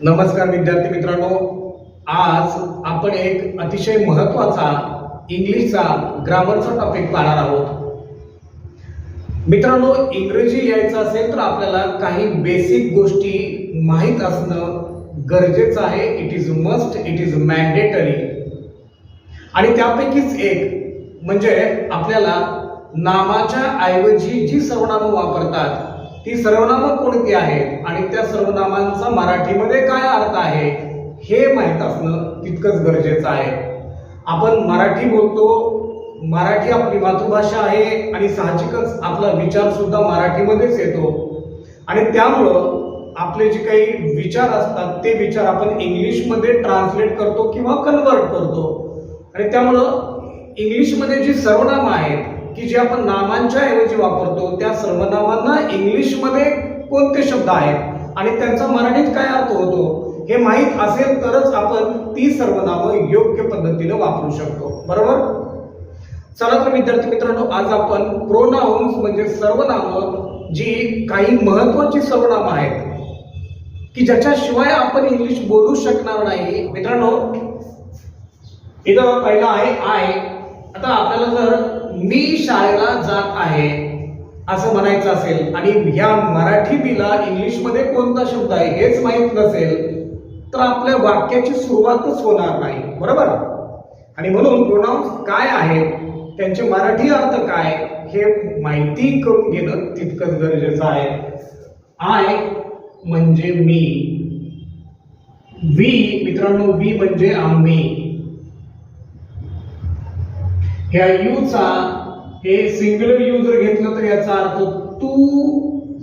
नमस्कार विद्यार्थी मित्रांनो, आज आपण एक अतिशय महत्त्वाचा इंग्लिशचा ग्रामरचा टॉपिक पाहणार आहोत. मित्रांनो, इंग्रजी यायचं असेल तर आपल्याला काही बेसिक गोष्टी माहीत असणं गरजेचं आहे. It is must, it is mandatory. आणि त्यापैकीच एक म्हणजे आपल्याला नामाच्या ऐवजी जी सर्वनामं वापरतात ती सर्वनामं कोणती आहेत आणि त्या सर्वनामांचा मराठीमध्ये काय अर्थ आहे हे माहीत असणं तितकंच गरजेचं आहे. आपण मराठी बोलतो, मराठी आपली मातृभाषा आहे आणि साहजिकच आपला विचार सुद्धा मराठीमध्येच येतो आणि त्यामुळं आपले जे काही विचार असतात ते विचार आपण इंग्लिशमध्ये ट्रान्सलेट करतो किंवा कन्वर्ट करतो. आणि त्यामुळं इंग्लिशमध्ये जी सर्वनामं आहेत की जे आपण नामांच्या ऐवजी वापरतो त्या सर्वनामांना इंग्लिशमध्ये कोणते शब्द आहेत आणि त्यांचा मराठीत काय अर्थ होतो हे माहीत असेल तरच आपण ती सर्वनामं योग्य पद्धतीने वापरू शकतो. बरोबर? चला तर विद्यार्थी मित्रांनो, आज आपण प्रोनाउन्स म्हणजे सर्वनामं जी काही महत्त्वाची सर्वनामं आहेत की ज्याच्याशिवाय आपण इंग्लिश बोलू शकणार नाही. मित्रांनो, इथं पहिला आहे आय. आता आपल्याला जर मी शाळेला जात आहे असं म्हणायचं असेल आणि ह्या मराठी बीला इंग्लिशमध्ये कोणता शब्द आहे हेच माहीत नसेल तर आपल्या वाक्याची सुरुवातच होणार नाही. बरोबर? आणि म्हणून प्रोनाउन्स काय आहेत, त्यांचे मराठी अर्थ काय हे माहिती करून घेणं तितकंच गरजेचं आहे. आय म्हणजे मी. वी मित्रांनो, वी म्हणजे आम्ही. ह्या यूचा हे सिंग्युलर यू जर घेतलं तर याचा अर्थ तू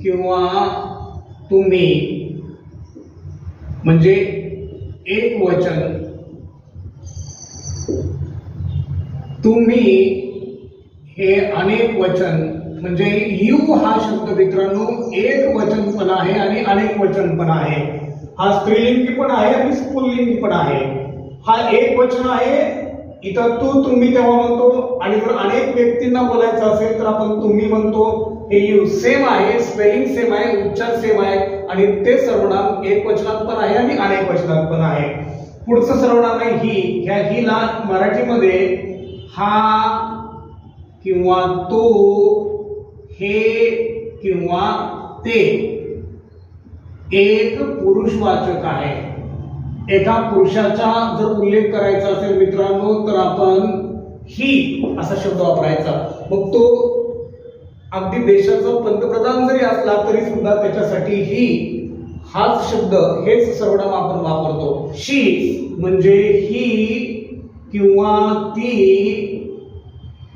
किंवा तुम्ही म्हणजे एक वचन. तुम्ही हे अनेक वचन म्हणजे यू हा शब्द मित्रांनो एक वचन पण आहे आणि अनेक वचन पण आहे. हा स्त्रीलिंगी पण आहे आणि पुल्लिंगी पण आहे. हा एक वचन आहे, इथं तू तुम्ही तेव्हा म्हणतो आणि जर अनेक व्यक्तींना बोलायचं असेल तर आपण तुम्ही म्हणतो. हे यू सेम आहे, स्पेलिंग सेम आहे, उच्चार सेम आहे आणि ते सर्वनाम एक वचनात पण आहे आणि अनेक वचनात पण आहे. पुढचं सर्वनाम आहे ही. ह्या हीला मराठीमध्ये हा किंवा तो, हे किंवा ते एक पुरुषवाचक आहे. एका पुरुषाचा जर उल्लेख करायचा असेल मित्रांनो तर आपण ही असा शब्द वापरायचा. मग तो अगदी देशाचा पंतप्रधान जरी असला तरी सुद्धा त्याच्यासाठी ही हाच शब्द हेच सर्वनाम आपण वापरतो. शी म्हणजे ही किंवा ती,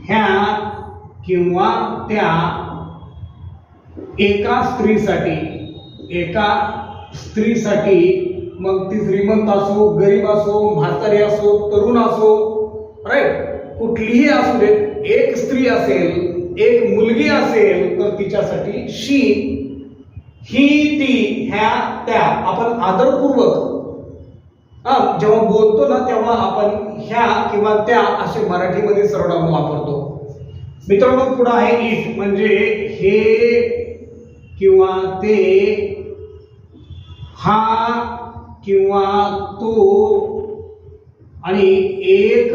ह्या किंवा त्या एका स्त्रीसाठी मग ती श्रीमंत असो, गरीब असो, म्हातारी असो, तरुण असो, राईट, कुठलीही असू देत, एक स्त्री असेल, एक मुलगी असेल तर तिच्यासाठी शी, ही, ती, ह्या, त्या आपण आदरपूर्वक जेव्हा बोलतो ना तेव्हा आपण ह्या किंवा त्या असे मराठीमध्ये सर्वनाम वापरतो. मित्रांनो, पुढे आहे इट म्हणजे हे किंवा ते, हा किंवा तो आणि एक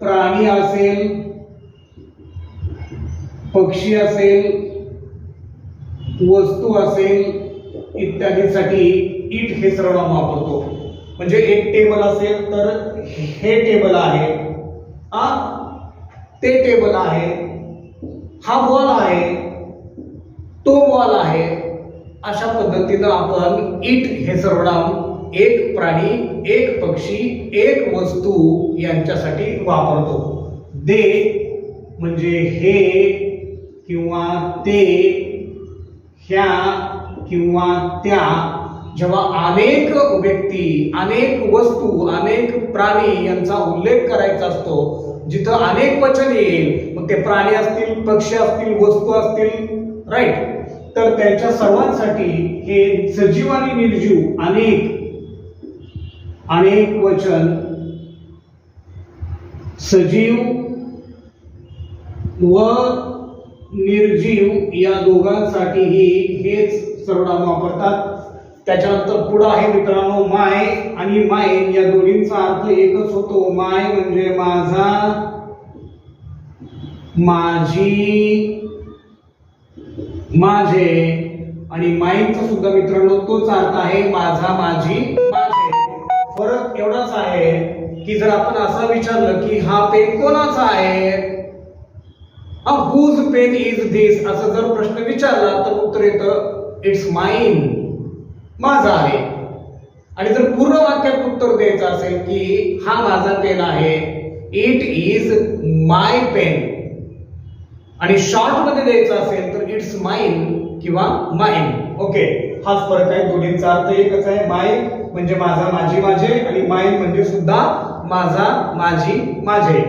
प्राणी असेल, पक्षी असेल, वस्तू असेल इत्यादीसाठी इट हे सर्वनाम वापरतो. म्हणजे एक टेबल असेल तर हे टेबल आहे, ते टेबल आहे, हा बॉल आहे, तो बॉल आहे. अशा पद्धतीनं आपण इट हे सर्वनाम एक प्राणी, एक पक्षी, एक वस्तू यांच्यासाठी वापरतो. दे म्हणजे हे किंवा ते, ह्या किंवा त्या. जेव्हा अनेक व्यक्ती, अनेक वस्तू, अनेक प्राणी यांचा उल्लेख करायचा असतो, जिथं अनेक वचन येईल, मग ते प्राणी असतील, पक्षी असतील, वस्तू असतील, राईट, तर त्यांच्या सर्वांसाठी हे सजीव आणि निर्जीव अनेक वचन, सजीव व निर्जीव या दोघांसाठीही हेच सर्वनाम वापरतात. त्याच्यानंतर पुढे आहे मित्रांनो माय आणि माइन या दोन्हींचा अर्थ एकच होतो. माय म्हणजे माझा, माझी, माझे, आणि माइनचा सुद्धा मित्रांनो तोच अर्थ आहे माझा, माझी, माझे. फरक एवढाच आहे की जर आपण असं विचारलं की हा पेन कोणाचा आहे, whose pen is this असं जर प्रश्न विचारला तर उत्तर येतं इट्स माइन, माझा आहे. आणि जर पूर्ण वाक्यात उत्तर द्यायचं असेल की हा माझा पेन आहे, इट इज माय पेन. आणि शॉर्ट मध्ये द्यायचं असेल तर इट्स माइन किंवा माइन. ओके, हाच फरक आहे. दोन्हींचा अर्थ एकच आहे. माय म्हणजे माझा, माझी, माझे, आणि माइन म्हणजे सुद्धा माझा, माझी, माझे.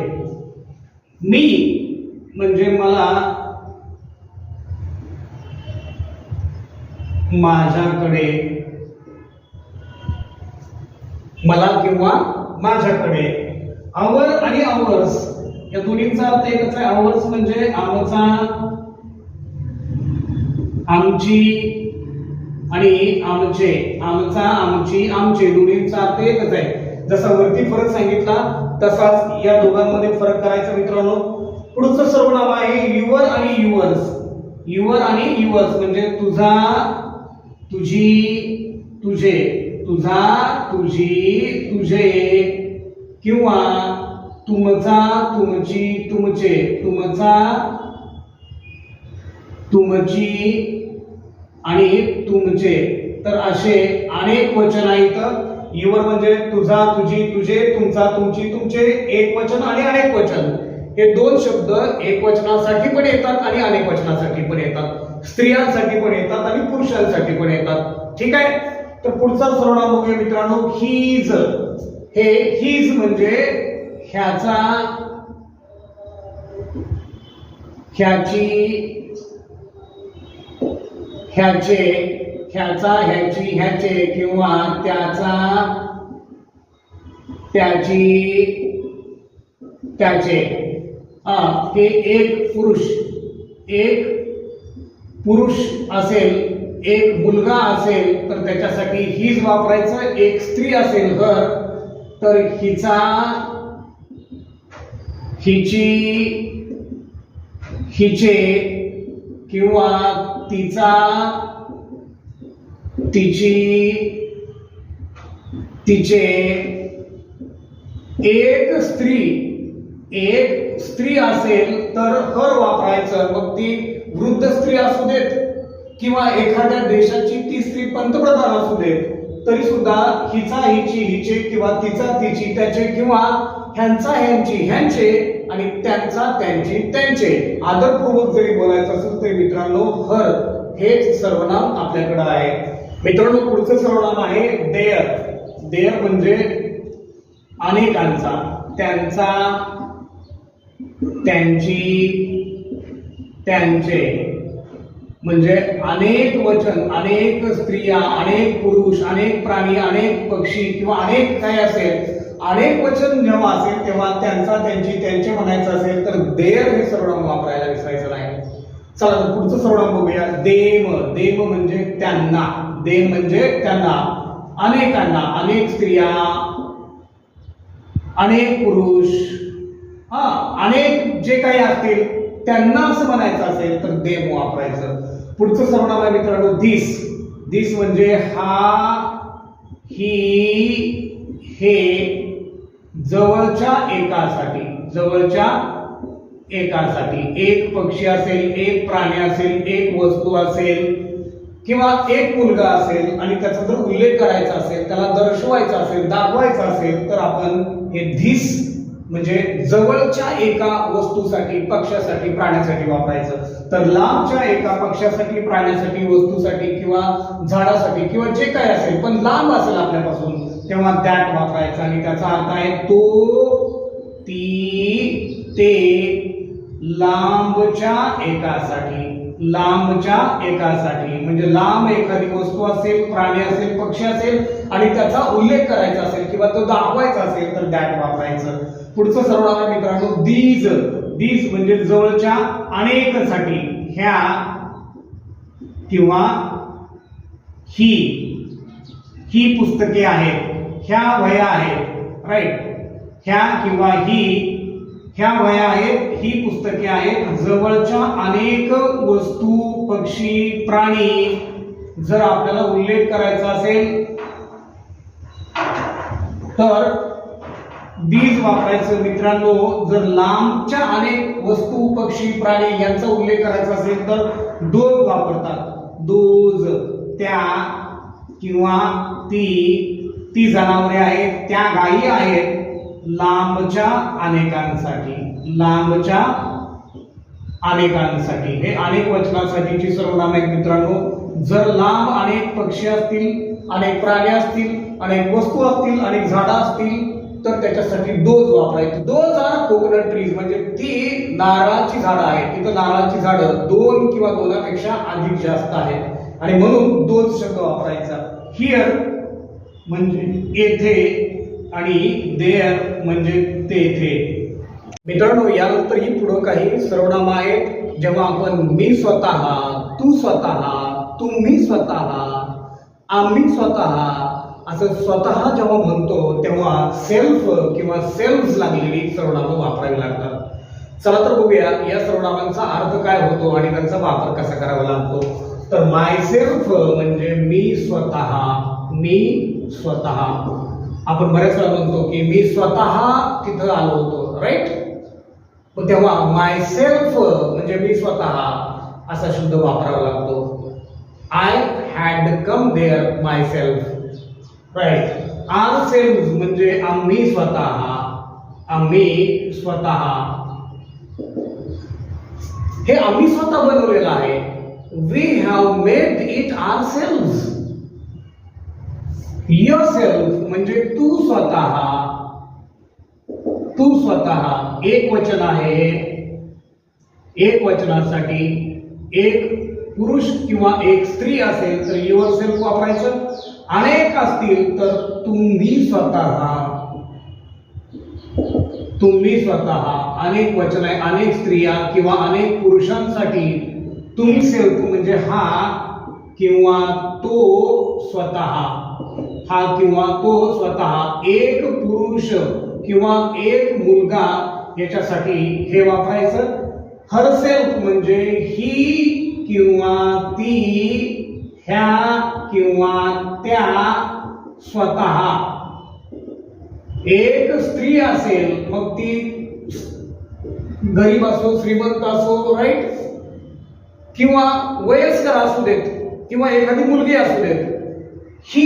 मी म्हणजे मला, माझ्याकडे, मला किंवा माझ्याकडे. आवर आणि आवर्स या दोन्हींचा अर्थ एकच आहे. आवर्स म्हणजे आमचा, आमची आणि आमचे. आमचा, आमची, आमचे दोन्हींचा अर्थ एकच आहे. जसा वरती फरक सांगितला तसाच या दोघांमध्ये फरक करायचा मित्रांनो. पुढचं सर्वनाम आहे युअर आणि युअर्स. युअर आणि युअर्स म्हणजे तुझा, तुझी, तुझे, तुझा, तुझी, तुझे, किंवा तुमचा, तुमची, तुमचे, तुमचा, तुमची आणि तुमचे. तर असे अनेक वचन आहेत. युअर म्हणजे तुझा, तुझी, तुझे, तुमचा, तुमची, तुमचे एक वचन आणि अनेक वचन. हे दोन शब्द एक वचनासाठी पण येतात आणि अनेक वचनासाठी पण येतात. स्त्रियांसाठी पण येतात आणि पुरुषांसाठी पण येतात. ठीक आहे. तर पुढचा सर्वनाम बघूया मित्रांनो हीज. हे हीज म्हणजे ह्याचा, ह्याची, ह्याचे, ह्याचा, ह्याची, ह्याचे, किंवा त्याचा, त्याची, त्याचे. हे एक पुरुष असेल, एक मुलगा असेल तर त्याच्यासाठी हीज वापरायचं. एक स्त्री असेल तर हिचा, हिची, हिचे, किंवा तिचा, तिची, तिचे. एक स्त्री असेल तर हर वापरायचं. मग ती वृद्ध स्त्री असू देत किंवा एखाद्या देशाची ती स्त्री पंतप्रधान असू देत, तरी सुद्धा हिचा, हिची, हिचे, किंवा तिचा, तिची, त्याचे, किंवा ह्यांचा, ह्यांची, ह्यांचे, आणि त्यांचा, त्यांची, त्यांचे. आदरपूर्वक जरी बोलायचं असेल तरी मित्रांनो हर हेच सर्वनाम आपल्याकडे आहे. मित्रांनो पुढचं सर्वनाम आहे देअर. देअर म्हणजे अनेकांचा, त्यांचा, त्यांची, त्यांचे. म्हणजे अनेक वचन, अनेक स्त्रिया, अनेक पुरुष, अनेक प्राणी, अनेक पक्षी, किंवा अनेक काय असेल, अनेक वचन जेव्हा असेल तेव्हा त्यांचा, त्यांची, त्यांचे म्हणायचं असेल तर देअर हे सर्वनाम वापरायला विसरायचं नाही. चला तर पुढचं सर्वनाम बघूया देम. देम म्हणजे त्यांना. देम म्हणजे त्यांना, अनेकांना, अनेक स्त्रिया, अनेक पुरुष, अनेक जे काही असतील त्यांना असं म्हणायचं असेल तर देम वापरायचं. पुढचं सर्वनाम आहे मित्रांनो दिस. दिस म्हणजे हा, ही, हे, जवळच्या एकासाठी, जवळच्या एकासाठी. एक पक्षी असेल, एक प्राणी असेल, एक वस्तू असेल, किंवा एक मुलगा असेल आणि त्याचा जर उल्लेख करायचा असेल, त्याला दर्शवायचा असेल, दाखवायचा असेल तर आपण हे धिस म्हणजे जवळच्या एका वस्तूसाठी, पक्षासाठी, प्राण्यासाठी वापरायचं. तर लांबच्या एका पक्षासाठी, प्राण्यासाठी, वस्तूसाठी किंवा झाडासाठी किंवा जे काय असेल पण लांब असेल आपल्यापासून तेव्हा दॅट वापरायचा. आणि त्याचा अर्थ आहे तो, ती, ते, लांबच्या एकासाठी. लांबच्या एकासाठी म्हणजे लांब एखादी वस्तू असेल, प्राणी असेल, पक्षी असेल आणि त्याचा उल्लेख करायचा असेल किंवा तो दाखवायचा असेल तर दॅट वापरायचं. पुढचं सर्वनाम आहे मित्रांनो दीज. दीज म्हणजे जवळच्या अनेकसाठी, ह्या किंवा ही. ही पुस्तके आहेत, ह्या वह्या आहेत, राईट, ह्या किंवा ह्या वह्या आहेत, ही पुस्तके आहेत. जवळच्या अनेक वस्तू, पक्षी, प्राणी जर आपल्याला उल्लेख करायचा असेल तर दीज वापरायचं मित्रांनो. जर लांबच्या अनेक वस्तू, पक्षी, प्राणी यांचा उल्लेख करायचा असेल तर दोज वापरतात. दोज, त्या किंवा ती जनावरे आहेत, त्या गायी आहेत. लांबच्या अनेकांसाठी हे अनेक वचनासाठीची सर्वनाम आहेत मित्रांनो. जर लांब अनेक पक्षी असतील, अनेक प्राणी असतील, अनेक वस्तू असतील, अनेक झाडं असतील तर त्याच्यासाठी दोज वापरायचे. दोज आर कोकोनट ट्रीज, म्हणजे ती नारळाची झाडं आहेत. तिथं नारळाची झाडं दोन किंवा दोनापेक्षा अधिक जास्त आहेत आणि म्हणून दोज शब्द वापरायचा. हिअर म्हणजे येथे आणि देअर म्हणजे तेथे. मित्रांनो, यानंतर ही पुढे काही सर्वनाम आहेत. जेव्हा आपण मी स्वतः, तू स्वतः, तुम्ही स्वतः, आम्ही स्वतः असं स्वतः जेव्हा म्हणतो तेव्हा सेल्फ किंवा सेल्फ लागलेली सर्वनामं वापरावी लागतात. चला तर बघूया या सर्वनामांचा अर्थ काय होतो आणि त्यांचा वापर कसा करावा लागतो. तर माय सेल्फ म्हणजे मी स्वतः. आपण बऱ्याच वेळा म्हणतो की मी स्वतः तिथं आलो होतो, राईट. पण तेव्हा माय सेल्फ म्हणजे मी स्वतः असा शब्द वापरावा लागतो. I had come there myself, right. Our self म्हणजे आम्ही स्वतः. हे आम्ही स्वतः बनवलेलं आहे. We have made it our self. Yourself म्हणजे तू स्वतः. एक वचन आहे. एक वचनासाठी एक पुरुष किंवा एक स्त्री असेल तर युअरसेल्फ वापरायचं. अनेक असतील तर तुम्ही स्वतः. अनेक वचन आहे, अनेक स्त्रिया किंवा अनेक पुरुषांसाठी तुम्ही सेल्फ म्हणजे हा किंवा तो स्वतः. एक पुरुष किंवा एक मुलगा याच्यासाठी हे वापरायचं. हरसेल्फ म्हणजे ही किंवा ती, ह्या किंवा त्या स्वतः. एक स्त्री असेल मग ती गरीब असो, श्रीमंत असो, राईट, किंवा वयस्कर असू देत किंवा एखादी मुलगी असू देत. ही,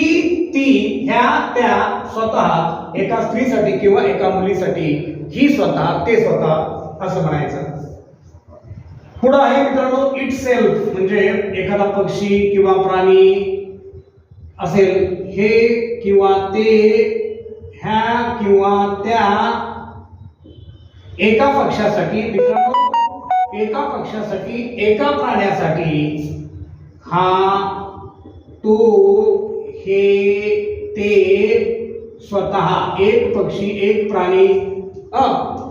ती, ह्या, त्या स्वतः. एका स्त्रीसाठी किंवा एका मुलीसाठी ही स्वतः, ते स्वतः असं म्हणायचं. पुढे आहे मित्रांनो इट सेल्फ म्हणजे एखादा पक्षी किंवा प्राणी असेल, हे किंवा ते, ह्या किंवा त्या. एका पक्षासाठी मित्रांनो, एका प्राण्यासाठी हा, तो, हे, ते, स्वतः. एक पक्षी, एक प्राणी,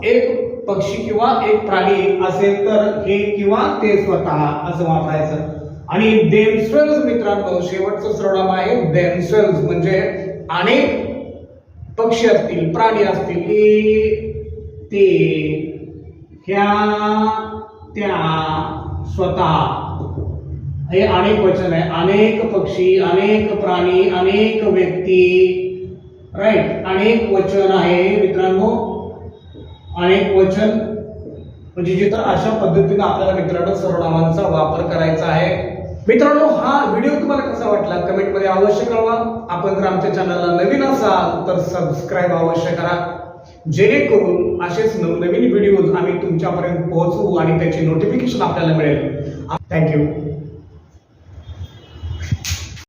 एक पक्षी किंवा एक प्राणी असेल तर हे किंवा ते स्वतः असं वापरायचं. आणि देमसेल्व्स मित्रांनो शेवटचं सर्वनाम आहे. देमसेल्व्स म्हणजे अनेक पक्षी असतील, प्राणी असतील, हे, ते, ह्या, त्या, स्वतः. हे अनेक वचन आहे. अनेक पक्षी, अनेक प्राणी, अनेक व्यक्ती, राईट. अनेक वचन आहे मित्रांनो. अनेक वचन म्हणजे जिथं अशा पद्धतीने आपल्याला मित्रांनो सर्वनामांचा वापर करायचा आहे. मित्रांनो, हा व्हिडिओ तुम्हाला कसा वाटला कमेंट मध्ये अवश्य कळवा. आपण जर आमच्या चॅनलला नवीन असाल तर सबस्क्राईब अवश्य करा, जेणेकरून असेच नवनवीन व्हिडिओज आम्ही तुमच्यापर्यंत पोहोचवू आणि त्याची नोटिफिकेशन आपल्याला मिळेल. थँक्यू.